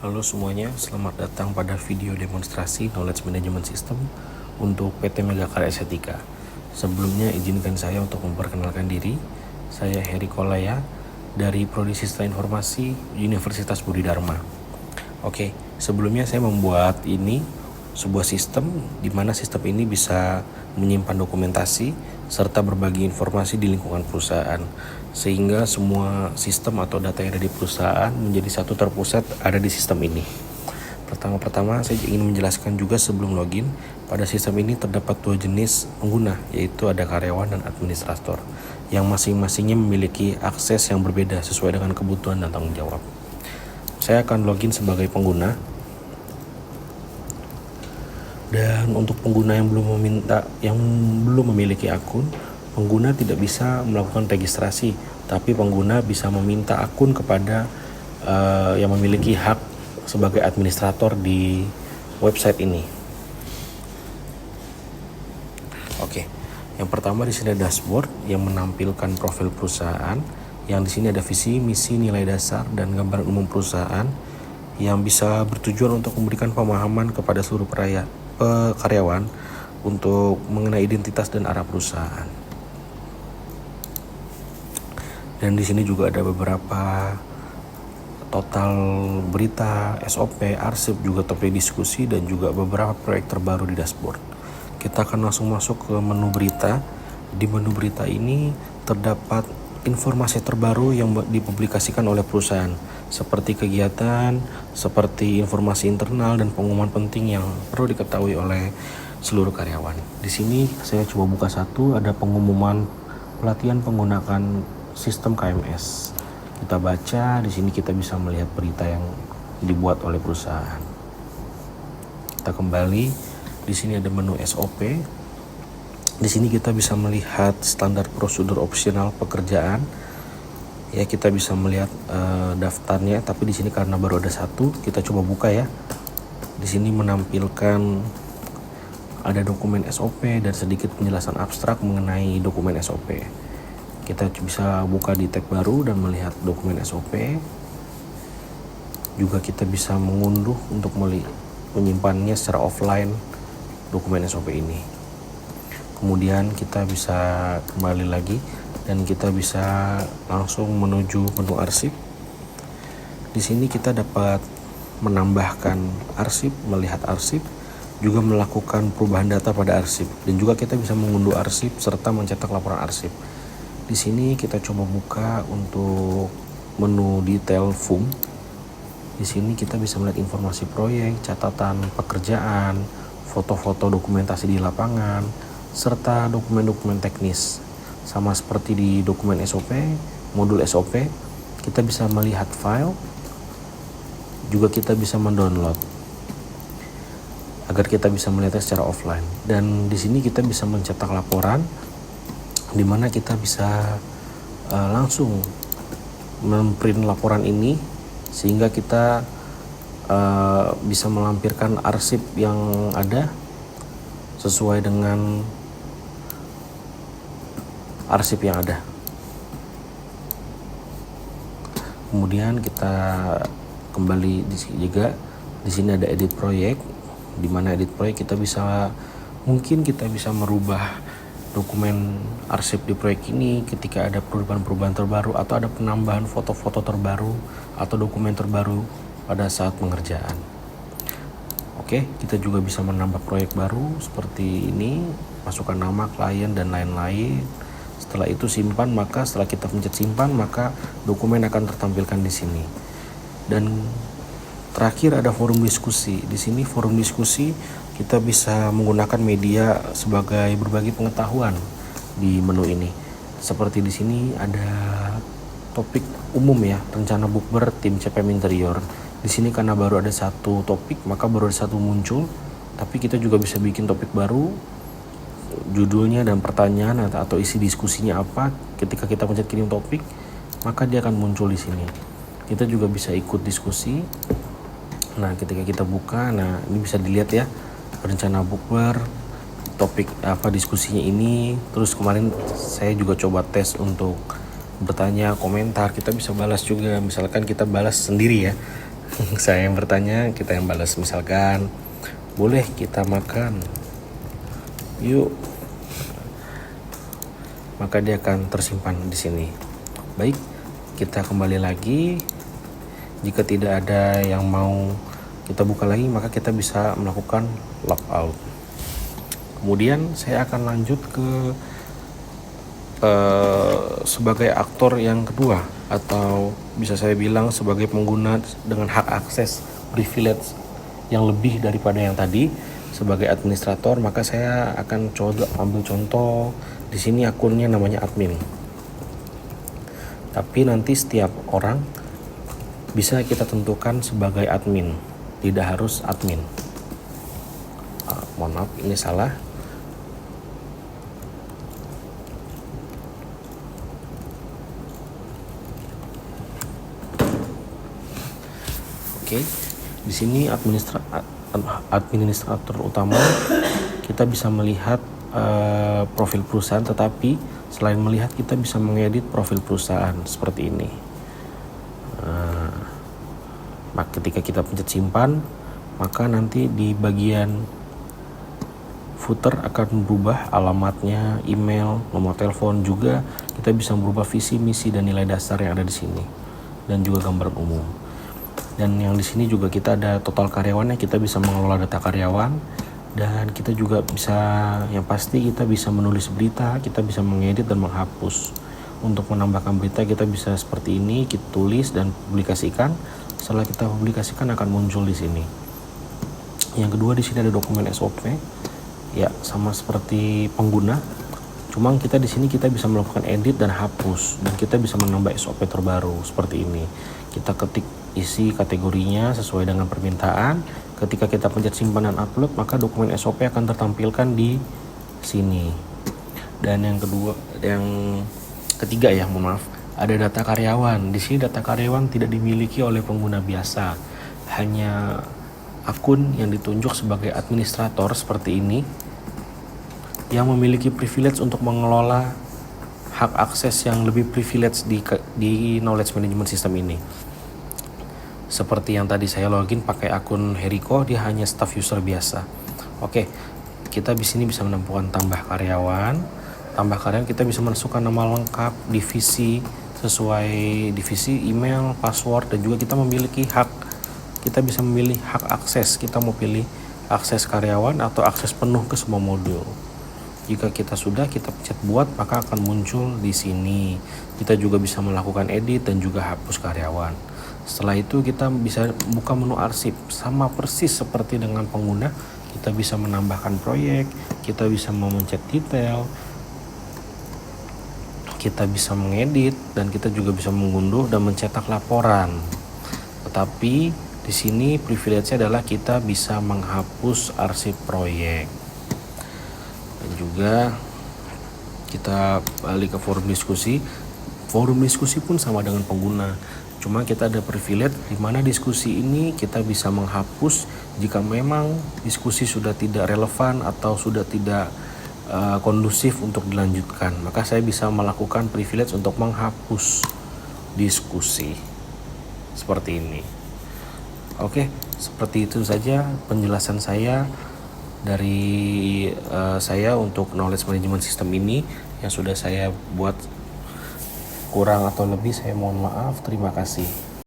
Halo semuanya, selamat datang pada video demonstrasi Knowledge Management System untuk PT Megakarya Estetika. Sebelumnya izinkan saya untuk memperkenalkan diri. Saya Heri Kolaya dari Prodi Sistem Informasi Universitas Budi Dharma. Oke, sebelumnya saya membuat ini sebuah sistem di mana sistem ini bisa menyimpan dokumentasi serta berbagi informasi di lingkungan perusahaan, sehingga semua sistem atau data yang ada di perusahaan menjadi satu terpusat ada di sistem ini. Pertama-tama saya ingin menjelaskan juga sebelum login, pada sistem ini terdapat dua jenis pengguna, yaitu ada karyawan dan administrator, yang masing-masingnya memiliki akses yang berbeda sesuai dengan kebutuhan dan tanggung jawab. Saya akan login sebagai pengguna. Dan untuk pengguna yang belum memiliki akun, pengguna tidak bisa melakukan registrasi, tapi pengguna bisa meminta akun kepada yang memiliki hak sebagai administrator di website ini. Oke, yang pertama di sini ada dashboard yang menampilkan profil perusahaan, yang di sini ada visi, misi, nilai dasar, dan gambaran umum perusahaan yang bisa bertujuan untuk memberikan pemahaman kepada seluruh karyawan untuk mengenai identitas dan arah perusahaan. Dan di sini juga ada beberapa total berita, SOP, arsip, juga topik diskusi, dan juga beberapa proyek terbaru di dashboard. Kita akan langsung masuk ke menu berita. Di menu berita ini terdapat informasi terbaru yang dipublikasikan oleh perusahaan, seperti kegiatan, seperti informasi internal, dan pengumuman penting yang perlu diketahui oleh seluruh karyawan. Di sini saya coba buka satu, ada pengumuman pelatihan menggunakan sistem KMS. Kita baca, di sini kita bisa melihat berita yang dibuat oleh perusahaan. Kita kembali, di sini ada menu SOP. Di sini kita bisa melihat standar prosedur opsional pekerjaan. Ya, kita bisa melihat daftarnya, tapi di sini karena baru ada satu, kita coba buka ya. Di sini menampilkan ada dokumen SOP dan sedikit penjelasan abstrak mengenai dokumen SOP. Kita bisa buka di tab baru dan melihat dokumen SOP. Juga kita bisa mengunduh untuk menyimpannya secara offline dokumen SOP ini. Kemudian kita bisa kembali lagi dan kita bisa langsung menuju menu arsip. Di sini kita dapat menambahkan arsip, melihat arsip, juga melakukan perubahan data pada arsip, dan juga kita bisa mengunduh arsip serta mencetak laporan arsip. Di sini kita coba buka untuk menu detail FUM. Di sini kita bisa melihat informasi proyek, catatan pekerjaan, foto-foto dokumentasi di lapangan, serta dokumen-dokumen teknis. Sama seperti di dokumen SOP, modul SOP, kita bisa melihat file, juga kita bisa mendownload agar kita bisa melihatnya secara offline. Dan di sini kita bisa mencetak laporan, di mana kita bisa langsung memprint laporan ini, sehingga kita bisa melampirkan arsip yang ada sesuai dengan arsip yang ada. Kemudian kita kembali di sini juga. Di sini ada edit proyek, di mana edit proyek mungkin kita bisa merubah dokumen arsip di proyek ini ketika ada perubahan-perubahan terbaru, atau ada penambahan foto-foto terbaru atau dokumen terbaru pada saat pengerjaan. Oke, kita juga bisa menambah proyek baru seperti ini, masukkan nama, klien, dan lain-lain. Setelah itu simpan, maka setelah kita pencet simpan, maka dokumen akan tertampilkan di sini. Dan terakhir ada forum diskusi. Di sini forum diskusi kita bisa menggunakan media sebagai berbagi pengetahuan di menu ini. Seperti di sini ada topik umum ya, rencana bukber tim CPM Interior. Di sini karena baru ada satu topik, maka baru ada satu muncul, tapi kita juga bisa bikin topik baru, judulnya dan pertanyaan atau isi diskusinya apa. Ketika kita pencet kirim topik, maka dia akan muncul di sini. Kita juga bisa ikut diskusi. Nah, ketika kita buka, ini bisa dilihat ya, rencana bukber, topik apa diskusinya ini. Terus kemarin saya juga coba tes untuk bertanya, komentar, kita bisa balas juga. Misalkan kita balas sendiri ya, Saya yang bertanya, kita yang balas. Misalkan, boleh kita makan, yuk. Maka dia akan tersimpan di sini. Baik, kita kembali lagi. Jika tidak ada yang mau kita buka lagi, maka kita bisa melakukan logout. Kemudian saya akan lanjut ke sebagai aktor yang kedua, atau bisa saya bilang sebagai pengguna dengan hak akses privilege yang lebih daripada yang tadi sebagai administrator. Maka saya akan coba ambil contoh di sini, akunnya namanya admin. Tapi nanti setiap orang bisa kita tentukan sebagai admin, tidak harus admin. Mohon maaf, ini salah. Oke, di sini administrator utama, kita bisa melihat profil perusahaan, tetapi selain melihat kita bisa mengedit profil perusahaan seperti ini. Maka ketika kita pencet simpan, maka nanti di bagian footer akan berubah alamatnya, email, nomor telepon, juga kita bisa merubah visi, misi, dan nilai dasar yang ada di sini, dan juga gambaran umum. Dan yang di sini juga kita ada total karyawannya, kita bisa mengelola data karyawan, dan kita juga bisa, yang pasti kita bisa menulis berita, kita bisa mengedit dan menghapus. Untuk menambahkan berita kita bisa seperti ini, kita tulis dan publikasikan. Setelah kita publikasikan akan muncul di sini. Yang kedua, di sini ada dokumen SOP. Ya, sama seperti pengguna. Cuma kita di sini kita bisa melakukan edit dan hapus, dan kita bisa menambah SOP terbaru seperti ini. Kita ketik isi kategorinya sesuai dengan permintaan. Ketika kita pencet simpan dan upload, maka dokumen SOP akan tertampilkan di sini. Dan yang ketiga ya, mohon maaf, ada data karyawan. Di sini data karyawan tidak dimiliki oleh pengguna biasa, hanya akun yang ditunjuk sebagai administrator seperti ini yang memiliki privilege untuk mengelola hak akses yang lebih privilege di knowledge management system ini. Seperti yang tadi saya login pakai akun Heriko, dia hanya staff user biasa. Oke, kita di sini bisa menemukan tambah karyawan. Tambah karyawan kita bisa masukkan nama lengkap, divisi sesuai divisi, email, password, dan juga kita memiliki hak. Kita bisa memilih hak akses. Kita mau pilih akses karyawan atau akses penuh ke semua modul. Jika kita sudah, kita pencet buat, maka akan muncul di sini. Kita juga bisa melakukan edit dan juga hapus karyawan. Setelah itu kita bisa buka menu arsip, sama persis seperti dengan pengguna. Kita bisa menambahkan proyek, kita bisa memencet detail, kita bisa mengedit, dan kita juga bisa mengunduh dan mencetak laporan. Tetapi di sini privilege-nya adalah kita bisa menghapus arsip proyek. Dan juga kita balik ke forum diskusi. Forum diskusi pun sama dengan pengguna. Cuma kita ada privilege di mana diskusi ini kita bisa menghapus jika memang diskusi sudah tidak relevan atau sudah tidak kondusif untuk dilanjutkan. Maka saya bisa melakukan privilege untuk menghapus diskusi seperti ini. Oke, seperti itu saja penjelasan saya dari saya untuk knowledge management system ini yang sudah saya buat. Kurang atau lebih saya mohon maaf. Terima kasih.